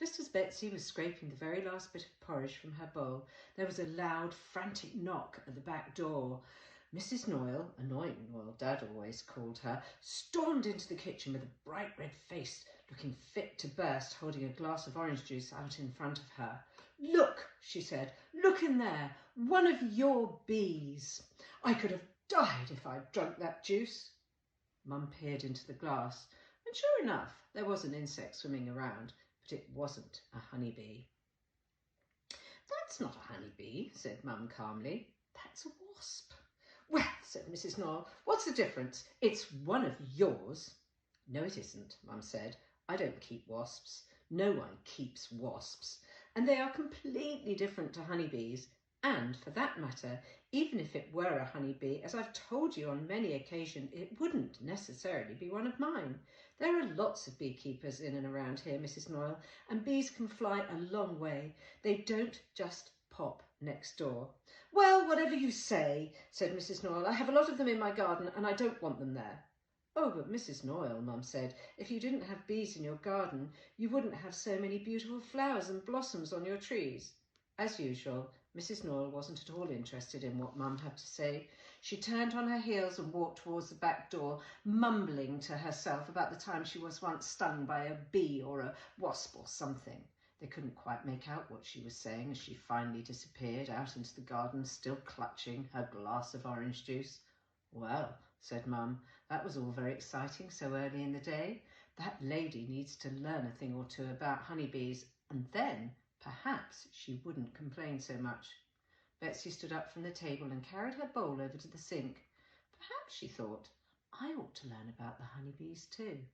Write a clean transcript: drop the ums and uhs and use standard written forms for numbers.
Just as Betsie was scraping the very last bit of porridge from her bowl, there was a loud, frantic knock at the back door. Mrs. Noyle, Annoying Noyle, Dad always called her, stormed into the kitchen with a bright red face, looking fit to burst, holding a glass of orange juice out in front of her. "Look," she said, "look in there, one of your bees. I could have died if I'd drunk that juice." Mum peered into the glass, and sure enough, there was an insect swimming around, but it wasn't a honeybee. "That's not a honeybee," said Mum calmly. "That's a wasp." "Well," said Mrs. Noyle, "what's the difference? It's one of yours." "No, it isn't," Mum said. "I don't keep wasps. No one keeps wasps. And they are completely different to honeybees. And for that matter, even if it were a honeybee, as I've told you on many occasions, it wouldn't necessarily be one of mine. There are lots of beekeepers in and around here, Mrs. Noyle, and bees can fly a long way. They don't just pop next door." "Well, whatever you say," said Mrs. Noyle. "I have a lot of them in my garden and I don't want them there." "Oh, but Mrs. Noyle," Mum said, "if you didn't have bees in your garden, you wouldn't have so many beautiful flowers and blossoms on your trees." As usual, Mrs. Noyle wasn't at all interested in what Mum had to say. She turned on her heels and walked towards the back door, mumbling to herself about the time she was once stung by a bee or a wasp or something. They couldn't quite make out what she was saying as she finally disappeared out into the garden, still clutching her glass of orange juice. "Well," said Mum, "that was all very exciting so early in the day. That lady needs to learn a thing or two about honeybees, and then perhaps she wouldn't complain so much." Betsie stood up from the table and carried her bowl over to the sink. "Perhaps," she thought, "I ought to learn about the honeybees too."